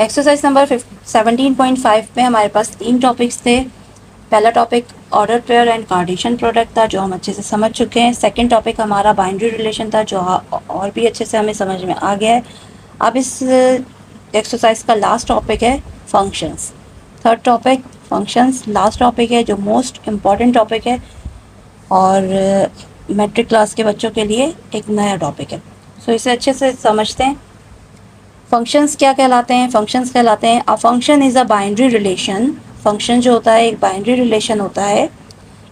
Exercise number 17.5 में हमारे पास 3 topics थे। पहला topic order pair and Cartesian product था, जो हम अच्छे से समझ चुके हैं। सेकंड टॉपिक हमारा बाइनरी रिलेशन था, जो और भी अच्छे से हमें समझ में आ गया है। अब इस एक्सरसाइज का लास्ट टॉपिक है functions. Third topic functions last topic है, जो मोस्ट इम्पॉर्टेंट टॉपिक है और मैट्रिक क्लास के बच्चों के लिए एक नया टॉपिक है। सो इसे अच्छे से समझते हैं। फंक्शंस क्या कहलाते हैं? फंक्शंस कहलाते हैं a function is a binary relation. Function जो होता है एक बाइनरी रिलेशन होता है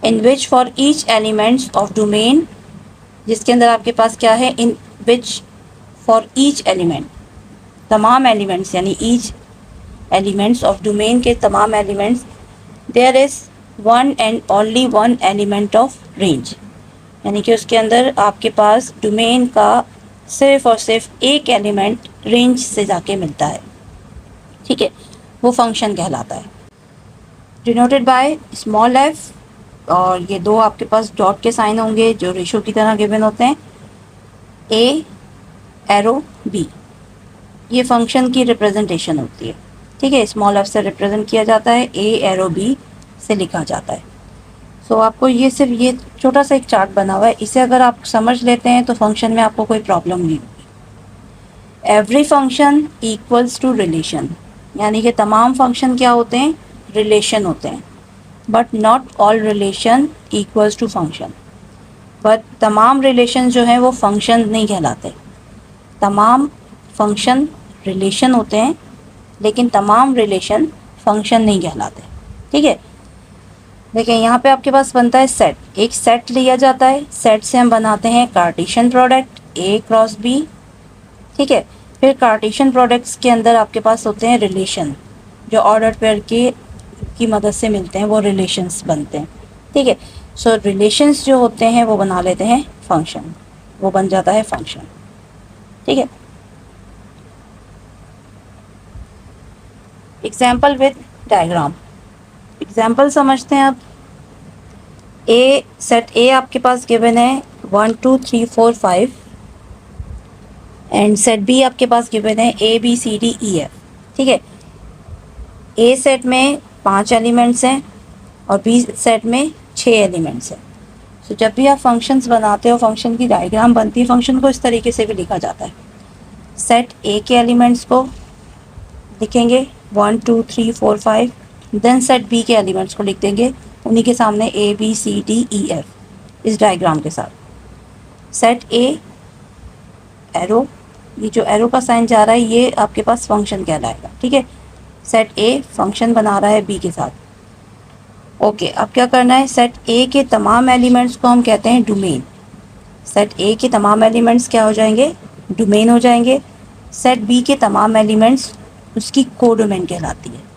in which for each elements of domain, जिसके अंदर आपके पास क्या है, in which for each element, तमाम एलिमेंट्स यानी ईच एलिमेंट्स ऑफ डोमेन के तमाम elements, there is one and only one element of range, यानी कि उसके अंदर आपके पास डोमेन का सिर्फ और सिर्फ एक एलिमेंट रेंज से जाके मिलता है। ठीक है, वो फंक्शन कहलाता है। डिनोटेड बाय स्मॉल एफ, और ये दो आपके पास डॉट के साइन होंगे जो रेशो की तरह गिवन होते हैं। ए एरो बी, ये फंक्शन की रिप्रेजेंटेशन होती है। ठीक है, स्मॉल एफ से रिप्रेजेंट किया जाता है, ए एरो बी से लिखा जाता है। सो आपको ये सिर्फ ये छोटा सा एक चार्ट बना हुआ है, इसे अगर आप समझ लेते हैं तो फंक्शन में आपको कोई प्रॉब्लम नहीं होगी। Every function equals to relation, यानी कि तमाम फंक्शन क्या होते हैं, रिलेशन होते हैं। But not all relation equals to function, but तमाम रिलेशन जो हैं वो फंक्शन नहीं कहलाते। तमाम फंक्शन रिलेशन होते हैं लेकिन तमाम रिलेशन फंक्शन नहीं कहलाते। ठीक है, देखिए यहाँ पे आपके पास बनता है सेट। एक सेट लिया जाता है, सेट से हम बनाते हैं Cartesian product A cross B. ठीक है, फिर कार्टेशियन प्रोडक्ट्स के अंदर आपके पास होते हैं रिलेशन, जो ऑर्डर पेयर की मदद से मिलते हैं, वो रिलेशंस बनते हैं। ठीक है, सो रिलेशंस जो होते हैं वो बना लेते हैं फंक्शन, वो बन जाता है फंक्शन। ठीक है, एग्जाम्पल विद डायग्राम। एग्जाम्पल समझते हैं अब। ए सेट ए आपके पास गिवन है 1 2 3 4 5 एंड सेट बी आपके पास गिवन है A B C D E F. ठीक है, ए सेट में 5 एलिमेंट्स हैं और बी सेट में 6 एलिमेंट्स हैं। सो जब भी आप फंक्शंस बनाते हो, फंक्शन की डायग्राम बनती है, फंक्शन को इस तरीके से भी लिखा जाता है। सेट ए के एलिमेंट्स को लिखेंगे 1 2 3 4 5, देन सेट बी के एलिमेंट्स को लिख देंगे उन्हीं के सामने A B C D E F इस डायग्राम के साथ। सेट ए एरो, ये जो एरो का साइन जा रहा है ये आपके पास फंक्शन कहलाएगा। ठीक है, सेट ए फंक्शन बना रहा है बी के साथ। ओके, अब क्या करना है, सेट ए के तमाम एलिमेंट्स को हम कहते हैं डोमेन। सेट ए के तमाम एलिमेंट्स क्या हो जाएंगे, डोमेन हो जाएंगे। सेट बी के तमाम एलिमेंट्स उसकी कोडोमेन कहलाती है।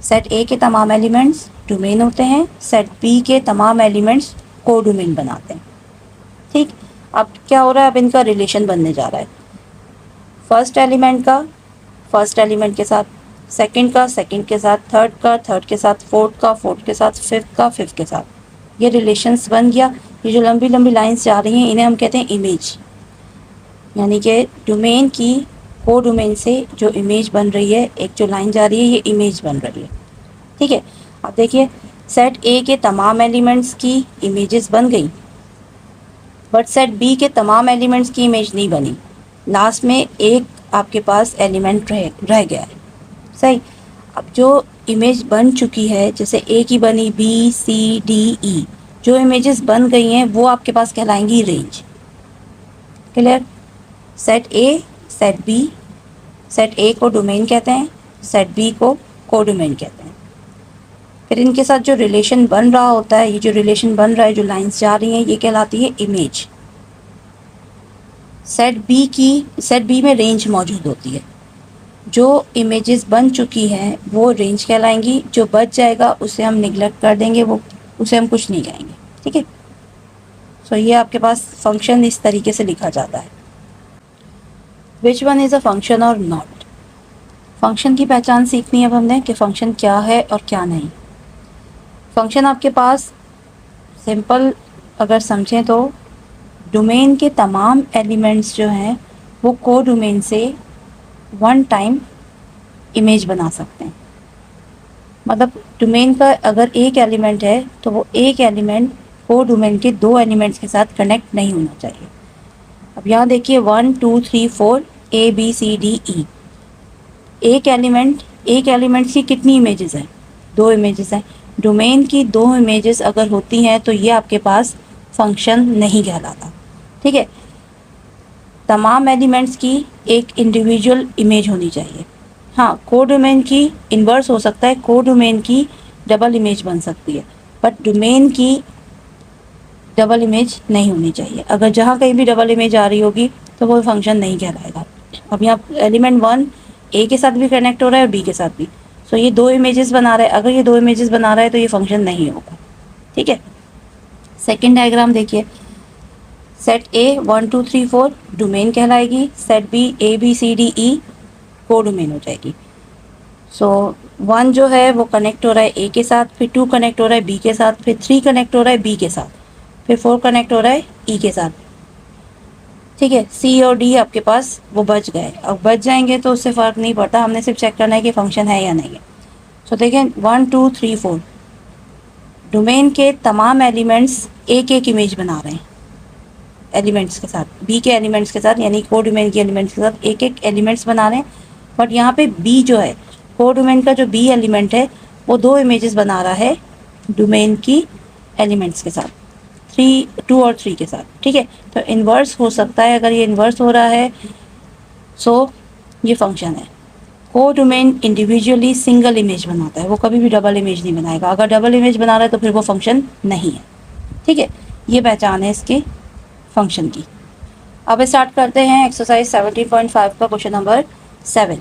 सेट ए के तमाम एलिमेंट्स डोमेन होते हैं, सेट बी के तमाम एलिमेंट्स कोडोमेन बनाते हैं। ठीक, अब क्या हो रहा है, अब इनका रिलेशन बनने जा रहा है। फर्स्ट एलिमेंट का फर्स्ट एलिमेंट के साथ, सेकंड का सेकंड के साथ, थर्ड का थर्ड के साथ, फोर्थ का फोर्थ के साथ, फिफ्थ का फिफ्थ के साथ। ये रिलेशंस बन गया। ये जो लंबी लंबी लाइंस जा रही हैं इन्हें हम कहते हैं इमेज, यानी कि डोमेन की को डोमेन से जो इमेज बन रही है, एक जो लाइन जा रही है, ये इमेज बन रही है। ठीक है, अब देखिए सेट ए के तमाम एलिमेंट्स की इमेजेस बन गई, बट सेट बी के तमाम एलिमेंट्स की इमेज नहीं बनी। लास्ट में एक आपके पास एलिमेंट रह गया है। सही, अब जो इमेज बन चुकी है, जैसे ए की बनी बी सी डी ई, जो इमेजेस बन गई हैं वो आपके पास कहलाएंगी range. Clear? Set A set B, set A को डोमेन कहते हैं, सेट बी को कोडोमेन कहते हैं। फिर इनके साथ जो रिलेशन बन रहा होता है, ये जो रिलेशन बन रहा है, जो लाइंस जा रही हैं, ये कहलाती है इमेज। सेट बी में रेंज मौजूद होती है। जो इमेजेस बन चुकी हैं वो रेंज कहलाएंगी, जो बच जाएगा उसे हम निगलेक्ट कर देंगे, वो उसे हम कुछ नहीं कहेंगे। ठीक है, सो ये आपके पास फंक्शन इस तरीके से लिखा जाता है। Which one is a function और नॉट। फंक्शन की पहचान सीखनी है अब हमने कि फंक्शन क्या है और क्या नहीं। फंक्शन आपके पास सिंपल अगर समझें तो डोमेन के तमाम एलिमेंट्स जो हैं वो को डोमेन से वन टाइम इमेज बना सकते हैं। मतलब डोमेन का अगर एक एलिमेंट है तो वो एक एलिमेंट को डोमेन के दो एलिमेंट्स के साथ कनेक्ट नहीं होना चाहिए। अब यहाँ देखिए 1 2 3 4 ABCDE, एक एलिमेंट की कितनी इमेजेस हैं? दो इमेजेस हैं। डोमेन की दो इमेजेस अगर होती हैं तो ये आपके पास फंक्शन नहीं कहलाता। ठीक है, तमाम एलिमेंट्स की एक इंडिविजुअल इमेज होनी चाहिए। हाँ, कोडोमेन की इन्वर्स हो सकता है, कोडोमेन की डबल इमेज बन सकती है, बट डोमेन की डबल इमेज नहीं होनी चाहिए। अगर जहाँ कहीं भी डबल इमेज आ रही होगी तो वो फंक्शन नहीं कहलाएगा। अब यहाँ एलिमेंट 1 ए के साथ भी कनेक्ट हो रहा है और बी के साथ भी, सो ये दो इमेजेस बना रहा है। अगर ये दो इमेजेस बना रहा है तो ये फंक्शन नहीं होगा। ठीक है, सेकेंड डायग्राम देखिए। सेट ए 1 2 3 4 डोमेन कहलाएगी, सेट बी ABCDE कोडोमेन हो जाएगी। सो 1 जो है वो कनेक्ट हो रहा है ए के साथ, फिर 2 कनेक्ट हो रहा है बी के साथ, फिर 3 कनेक्ट हो रहा है बी के साथ, फिर 4 कनेक्ट हो रहा है ई के साथ। ठीक है, सी और डी आपके पास वो बच गए। अब बच जाएंगे तो उससे फ़र्क नहीं पड़ता, हमने सिर्फ चेक करना है कि फंक्शन है या नहीं है। सो देखें 1 2 3 4 डोमेन के तमाम एलिमेंट्स एक एक इमेज बना रहे हैं एलिमेंट्स के साथ, बी के एलिमेंट्स के साथ, यानी कोडोमेन के एलिमेंट्स के साथ एक एक एलिमेंट्स बना रहे हैं। बट यहाँ पे बी जो है, कोडोमेन का जो बी एलिमेंट है वो दो इमेजेस बना रहा है डोमेन की एलिमेंट्स के साथ, 2 और 3 के साथ। ठीक है, तो इन्वर्स हो सकता है। अगर ये इन्वर्स हो रहा है सो ये फंक्शन है। कोडोमेन इंडिविजुअली सिंगल इमेज बनाता है, वो कभी भी डबल इमेज नहीं बनाएगा। अगर डबल इमेज बना रहा है तो फिर वो फंक्शन नहीं है। ठीक है, ये पहचान है इसके फंक्शन की। अब स्टार्ट करते हैं एक्सरसाइज 17.5 का question number 7।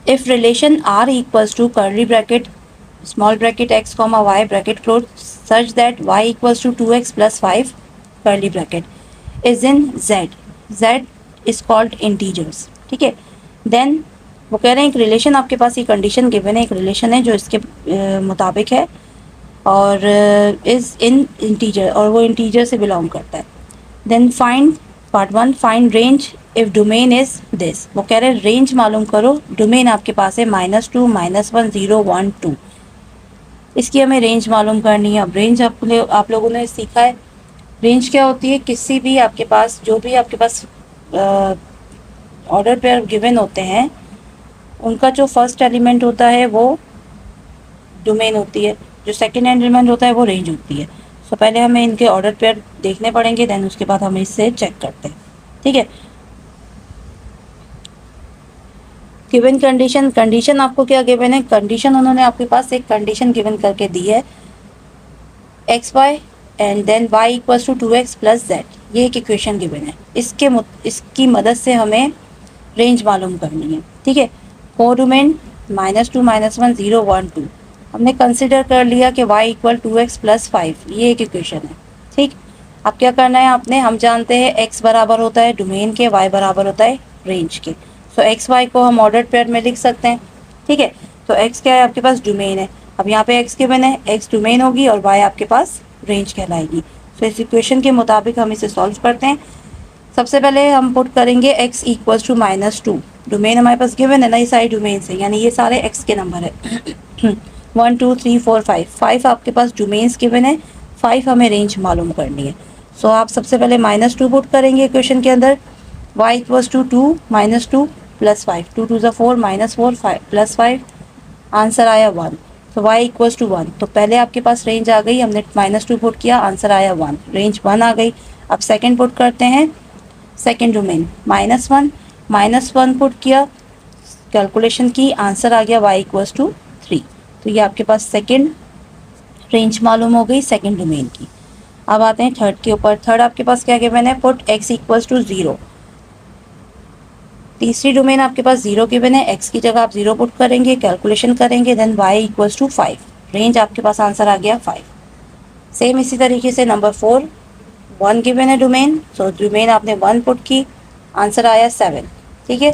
If relation R equals to curly bracket small bracket x comma y bracket close such that y equals to 2x plus 5 curly bracket is in z is called integers. ठीक है, then वो कह रहे हैं एक relation आपके पास, ये condition given है, एक रिलेशन है जो इसके मुताबिक है और इज इन इंटीजर, और वो इंटीजर से बिलोंग करता है। Then find part 1, find range if domain is this. वो कह रहे हैं रेंज मालूम करो, डोमेन आपके पास है -2 -1 0 1 2, इसकी हमें रेंज मालूम करनी है। अब रेंज आप लोगों ने सीखा है, रेंज क्या होती है? किसी भी आपके पास जो भी आपके पास ऑर्डर पेयर गिवन होते हैं उनका जो फर्स्ट एलिमेंट होता है वो डोमेन होती है, जो सेकेंड एलिमेंट होता है वो रेंज होती है। सो पहले हमें इनके ऑर्डर पेयर देखने पड़ेंगे, देन उसके बाद हम इससे चेक करते हैं। ठीक है, गिवन कंडीशन आपको क्या गिवन है? कंडीशन उन्होंने आपके पास एक कंडीशन गिवन करके दी है, x y and then y equals to 2x plus z, ये एक इक्वेशन गिवन है। इसकी मदद से हमें रेंज मालूम करनी है। ठीक है, कोडोमेन -2 -1 0 1 2 हमने कंसिडर कर लिया कि y इक्वल 2x प्लस 5, ये एक इक्वेशन है। ठीक, अब क्या करना है आपने, हम जानते हैं x बराबर होता है डोमेन के, y बराबर होता है रेंज के। सो एक्स वाई को हम ऑर्डर पेयर में लिख सकते हैं। ठीक है, तो x क्या है आपके पास? डोमेन है। अब यहाँ पे x गिवन है, x डोमेन होगी और y आपके पास रेंज कहलाएगी। सो इस इक्वेशन के मुताबिक हम इसे सॉल्व करते हैं। सबसे पहले हम पुट करेंगे x इक्वल्स टू -2, डोमेन हमारे पास गिवन है ना, ये सारे डोमेन है, यानी ये सारे x के नंबर है 1 2 3 4 5 आपके पास डोमेन्स गिवन है, 5 हमें रेंज मालूम करनी है। सो आप सबसे पहले -2 पुट करेंगे इक्वेशन के अंदर, y equals to 2 -2 plus 5, 2 2 4 -4 5 plus 5, answer आया 1। तो y इक्वल्स टू 1, तो पहले आपके पास रेंज आ गई, हमने -2 पुट किया, आंसर आया 1, रेंज 1 आ गई। अब सेकेंड पुट करते हैं, सेकेंड डोमेन -1 पुट किया, कैलकुलेशन की, आंसर आ गया y इक्वल्स टू 3। तो ये आपके पास सेकेंड रेंज मालूम हो गई सेकेंड डोमेन की। अब आते हैं थर्ड के ऊपर। थर्ड आपके पास क्या गिवन है? पुट x इक्वल्स टू 0, तीसरी डोमेन आपके पास 0 गिवन है, x की जगह आप 0 पुट करेंगे, कैलकुलेशन करेंगे, then y equals to 5, range आपके पास आंसर आ गया 5। सेम इसी तरीके से नंबर 4, 1 गिवन है डोमेन, सो डोमेन आपने 1 पुट की, आंसर आया 7। ठीक है,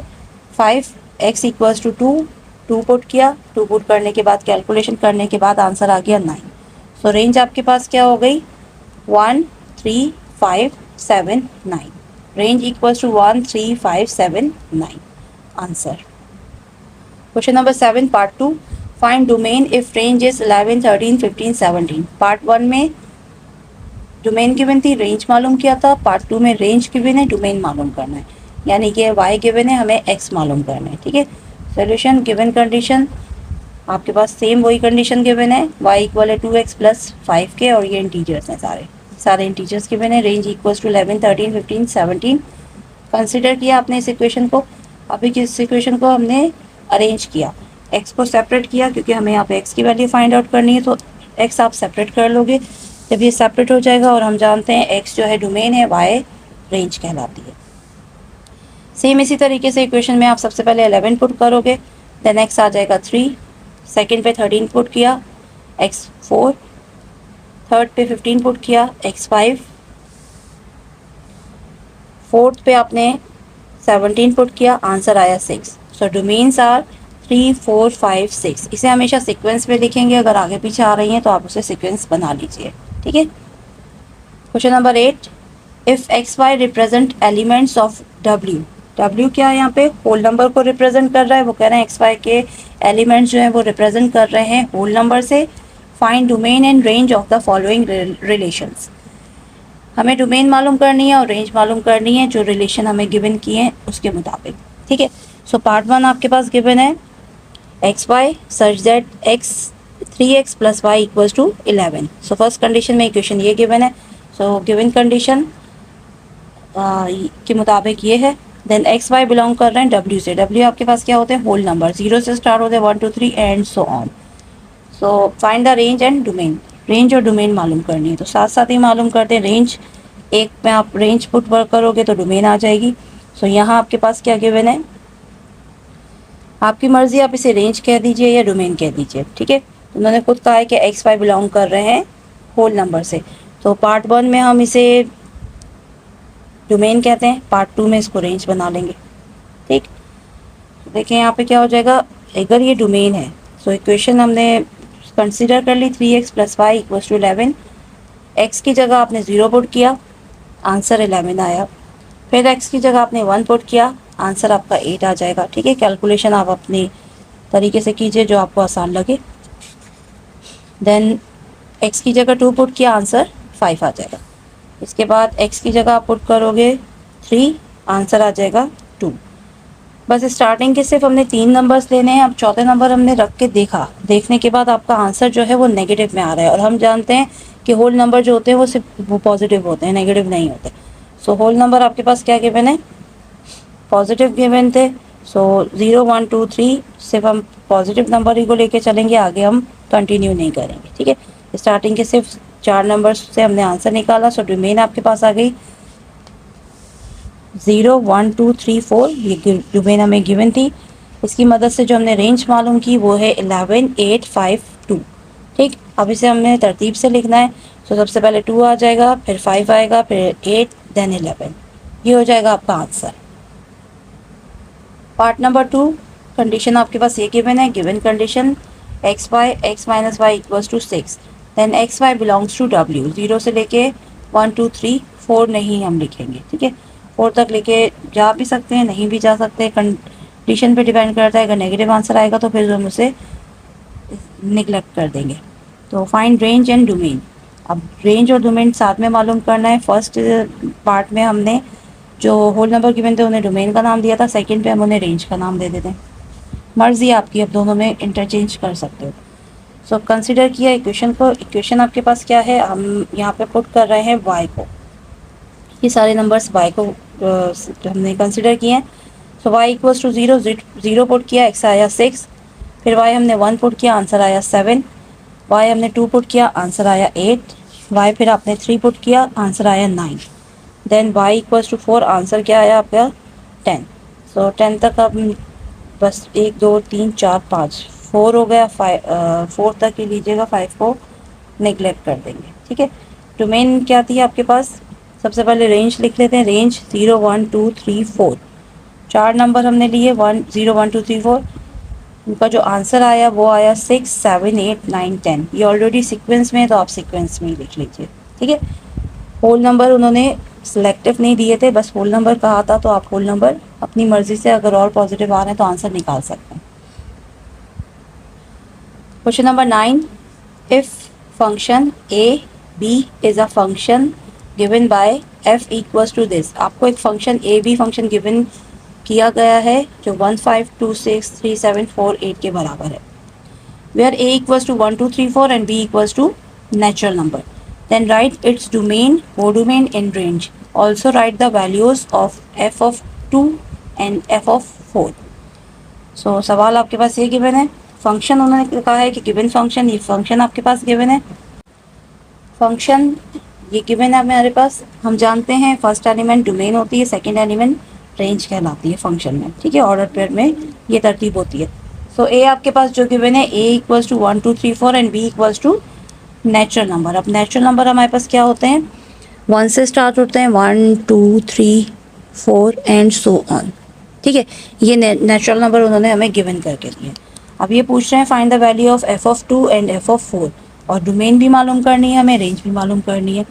5 x इक्वल्स टू 2 पुट किया, 2 पुट करने के बाद कैलकुलेशन करने के बाद आंसर आ गया 9। सो रेंज आपके पास क्या हो गई? 1 3 5 7 9, range equals to 1 3 5 7 9, answer. Question number 7 part 2, find domain if range is 11, 13, 15, 17। Part 1 में डोमेन गिवन थी, रेंज मालूम किया था। पार्ट 2 में रेंज गिवन है, डोमेन मालूम करना है, यानी कि y गिवन है, हमें x मालूम करना है। ठीक है, सोल्यूशन गिवन कंडीशन आपके पास सेम वही कंडीशन गिवन है, y इक्वल है 2x प्लस 5k, और ये इंटीजर्स हैं, सारे इंटीजर्स गिवन है। रेंज इक्वल्स टू 11, 13, 15, 17 कंसिडर किया आपने इस इक्वेशन को। अभी इस इक्वेशन को हमने अरेंज किया, x को सेपरेट किया क्योंकि हमें यहाँ पे x की वैल्यू फाइंड आउट करनी है, तो x आप सेपरेट कर लोगे। जब ये सेपरेट हो जाएगा, और हम जानते हैं x जो है डोमेन है, y रेंज कहलाती है। सेम इसी तरीके से इक्वेशन में आप सबसे पहले 11 पुट करोगे, देन x आ जाएगा 3, सेकेंड पे 13 पुट किया, x 4, थर्ड पे 15 पुट किया, x 5, फोर्थ पे आपने 17 पुट किया, आंसर आया 6। सो डोमेन्स आर 3, 4, 5, 6। इसे हमेशा सीक्वेंस में लिखेंगे, अगर आगे पीछे आ रही हैं तो आप उसे सीक्वेंस बना लीजिए। ठीक है, question number 8, if x y represent elements of W. W क्या है, यहाँ पे होल नंबर को रिप्रेजेंट कर रहा है। वो कह रहे हैं एक्स वाई के एलिमेंट्स जो हैं वो रिप्रेजेंट कर रहे हैं होल नंबर से। Find domain and range of the following relations. हमें डोमेन मालूम करनी है और रेंज मालूम करनी है, जो रिलेशन हमें गिवन किए हैं उसके मुताबिक। ठीक है, सो पार्ट 1 आपके पास गिवन है x y such that x 3x plus y equals to 11। So first condition में इक्वेशन ये गिवन है। सो गिवन कंडीशन के मुताबिक ये है। देन एक्स वाई बिलोंग कर रहे हैं डब्ल्यू से। डब्ल्यू आपके पास क्या होते हैं, होल नंबर, 0 से स्टार्ट होते हैं, 1 2 3 and so on. So find the range and domain. Range और डोमेन मालूम करनी है, तो साथ साथ ही मालूम करते हैं। रेंज एक में आप रेंज पुट वर्क करोगे तो डोमेन आ जाएगी। सो यहाँ आपके पास क्या गिवन है, आपकी मर्जी, आप इसे रेंज कह दीजिए या डोमेन कह दीजिए। ठीक है, उन्होंने खुद कहा है कि एक्स वाई बिलोंग कर रहे हैं होल नंबर से, तो पार्ट 1 में हम इसे डोमेन कहते हैं, पार्ट 2 में इसको रेंज बना लेंगे। ठीक, देखिए यहाँ पे क्या हो जाएगा, अगर ये डोमेन है तो इक्वेशन हमने कंसीडर कर ली 3x plus y equals to 11। X की जगह आपने 0 पुट किया, आंसर 11 आया। फिर एक्स की जगह आपने 1 पुट किया, आंसर आपका 8 आ जाएगा। ठीक है, कैलकुलेशन आप अपने तरीके से कीजिए जो आपको आसान लगे। देन एक्स की जगह 2 पुट किया, आंसर 5 आ जाएगा। इसके बाद एक्स की जगह आप पुट करोगे 3, आंसर आ जाएगा 2। बस स्टार्टिंग के सिर्फ हमने 3 नंबर्स लेने हैं। अब चौथे नंबर हमने रख के देखा, देखने के बाद आपका आंसर जो है वो नेगेटिव में आ रहा है, और हम जानते हैं कि होल नंबर जो होते हैं वो सिर्फ वो पॉजिटिव होते हैं, नेगेटिव नहीं होते। सो होल नंबर आपके पास क्या गिवन है, पॉजिटिव गिवन थे। सो 0 1 2 3 सिर्फ हम पॉजिटिव नंबर ही को लेके चलेंगे, आगे हम कंटिन्यू नहीं करेंगे। ठीक है, स्टार्टिंग के सिर्फ 4 नंबर से हमने आंसर निकाला। सो डोमेन आपके पास आ गई 0 1 2 3 4, ये डोमेन हमें गिवन थी। इसकी मदद से जो हमने रेंज मालूम की वो है 11 8 5 2। ठीक, अब इसे हमने तरतीब से लिखना है। तो सबसे पहले 2 आ जाएगा, फिर 5 आएगा, फिर 8, देन 11। ये हो जाएगा आपका आंसर। पार्ट नंबर 2 कंडीशन आपके पास ये गिवन है, given condition x minus y equals to 6। Then x y belongs to डब्ल्यू। 0 से लेके 1 2 3 4 नहीं हम लिखेंगे। ठीक है, 4 तक लेके जा भी सकते हैं, नहीं भी जा सकते, कंडीशन पे डिपेंड करता है। अगर नेगेटिव आंसर आएगा तो फिर हम उसे निगलेक्ट कर देंगे। तो फाइंड रेंज एंड डोमेन। अब रेंज और डोमेन साथ में मालूम करना है। फर्स्ट पार्ट में हमने जो होल नंबर गिवन थे उन्हें डोमेन का नाम दिया था, सेकंड पे हम उन्हें रेंज का नाम दे देते हैं। मर्जी आपकी, अब दोनों में इंटरचेंज कर सकते हो। सो कंसिडर किया इक्वेशन को। इक्वेशन आपके पास क्या है, हम यहाँ पे पुट कर रहे हैं y को। ये सारे नंबर्स y को हमने कंसिडर किए हैं। सो y इक्वल्स टू 0, 0 पुट किया, x आया 6। फिर y हमने 1 पुट किया, आंसर आया 7। y हमने 2 पुट किया, आंसर आया 8। y फिर आपने 3 पुट किया, आंसर आया 9। Then y equals to 4, answer क्या आया आपका 10। सो 10 तक अब बस 1 2 3 4 5 4 हो गया, 4 तक ही लीजिएगा, 5 को नेगलेक्ट कर देंगे। ठीक है, डोमेन क्या थी आपके पास, सबसे पहले रेंज लिख लेते हैं। रेंज 0 1 2 3 4, 4 नंबर हमने लिए, 1 0 1 2 3 4। उनका जो आंसर आया वो आया 6 7 8 9 10। ये ऑलरेडी सीक्वेंस में है तो आप सीक्वेंस में ही लिख लीजिए। ठीक है, होल नंबर उन्होंने सिलेक्टिव नहीं दिए थे, बस होल नंबर कहा था, तो आप होल नंबर अपनी मर्जी से, अगर और पॉजिटिव आ रहे हैं तो आंसर निकाल सकते हैं। Question number 9, if function A B is a function given by f equals to this. आपको एक function A B function given किया गया है जो 1 5 2 6 3 7 4 8 के बराबर है, where a equals to 1 2 3 4 and b equals to natural number. Then write its domain, codomain and range. Also write the values of f of 2 and f of 4. So सवाल आपके पास ये गिवन है, फंक्शन उन्होंने कहा है कि गिवन फंक्शन, ये function आपके पास गिवन है, फंक्शन ये गिवन है हमारे पास। हम जानते हैं फर्स्ट एलिमेंट डोमेन होती है, सेकंड एलिमेंट रेंज कहलाती है फंक्शन में, ठीक है। ऑर्डर पेयर में ये तरतीब होती है। सो ए आपके पास जो गिवन है, A equals to 1 2 3 4 and B equals to natural number. अब नेचुरल नंबर हमारे पास क्या होते हैं, 1 से स्टार्ट होते हैं, 1 2 3 4 एंड सो ऑन, ठीक है। ये नेचुरल नंबर उन्होंने हमें गिवन करके दिए। अब ये पूछ रहे हैं find the value of F of 2 and F of 4, और डोमेन भी मालूम करनी है हमें, रेंज भी मालूम करनी है।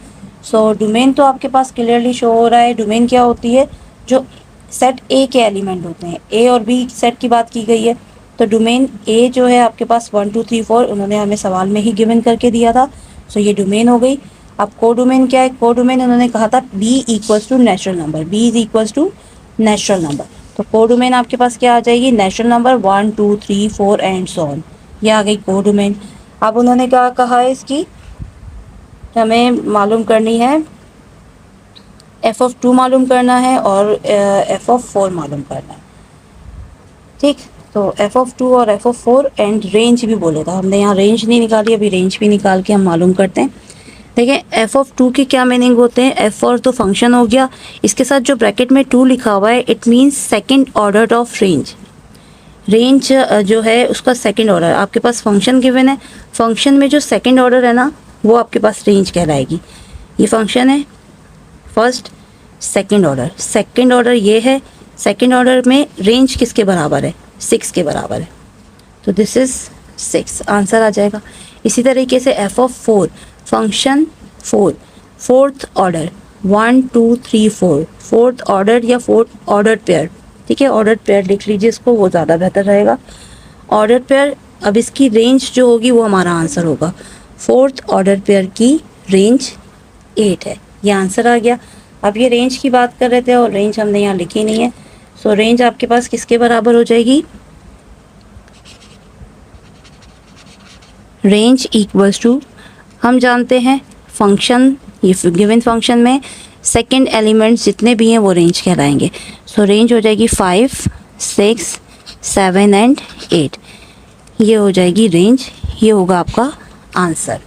सो डोमेन तो आपके पास क्लियरली शो हो रहा है। डोमेन क्या होती है, जो सेट ए के एलिमेंट होते हैं, ए और बी सेट की बात की गई है। तो डोमेन ए जो है आपके पास 1 2 3 4 उन्होंने हमें सवाल में ही गिवन करके दिया था। सो ये डोमेन हो गई। अब कोडोमेन क्या है, कोडोमेन उन्होंने कहा था B equals to natural number, B is equals to natural number. तो कोडोमेन आपके पास क्या आ जाएगी, natural number 1 2 3 4 and so on, ये आ गई कोडोमेन। अब उन्होंने क्या कहा है इसकी, हमें मालूम करनी है एफ ऑफ 2 मालूम करना है और एफ ऑफ 4 मालूम करना है, ठीक। तो एफ ऑफ 2 और एफ ऑफ 4 एंड रेंज भी बोले था हमने, यहाँ रेंज नहीं निकाली, अभी रेंज भी निकाल के हम मालूम करते हैं। देखिए एफ ऑफ 2 की क्या मीनिंग होते हैं, एफ और तो फंक्शन हो गया, इसके साथ जो ब्रैकेट में 2 लिखा हुआ है it means second order of range. Range जो है उसका सेकेंड ऑर्डर, आपके पास फंक्शन गिवन है, फंक्शन में जो सेकेंड ऑर्डर है ना वो आपके पास रेंज कहलाएगी। ये फंक्शन है first second order, second order ये है, सेकेंड ऑर्डर में रेंज किसके बराबर है, 6 के बराबर है, तो दिस इज 6, आंसर आ जाएगा। इसी तरीके से F of 4, function 4, fourth order 1 2 3 4, fourth order या फोर्थ ऑर्डर पेयर, ठीक है। ऑर्डर पेयर लिख लीजिए इसको, वो ज़्यादा बेहतर रहेगा। ऑर्डर पेयर, अब इसकी रेंज जो होगी वो हमारा आंसर होगा। फोर्थ ऑर्डर पेयर की रेंज 8 है, ये आंसर आ गया। अब ये रेंज की बात कर रहे थे और रेंज हमने यहाँ लिखी नहीं है। सो रेंज आपके पास किसके बराबर हो जाएगी, रेंज इक्वल्स टू, हम जानते हैं फंक्शन, ये गिवन फंक्शन में सेकंड एलिमेंट्स जितने भी हैं वो रेंज कहलाएंगे। सो रेंज हो जाएगी 5 6 7 एंड 8, ये हो जाएगी रेंज, ये होगा आपका आंसर।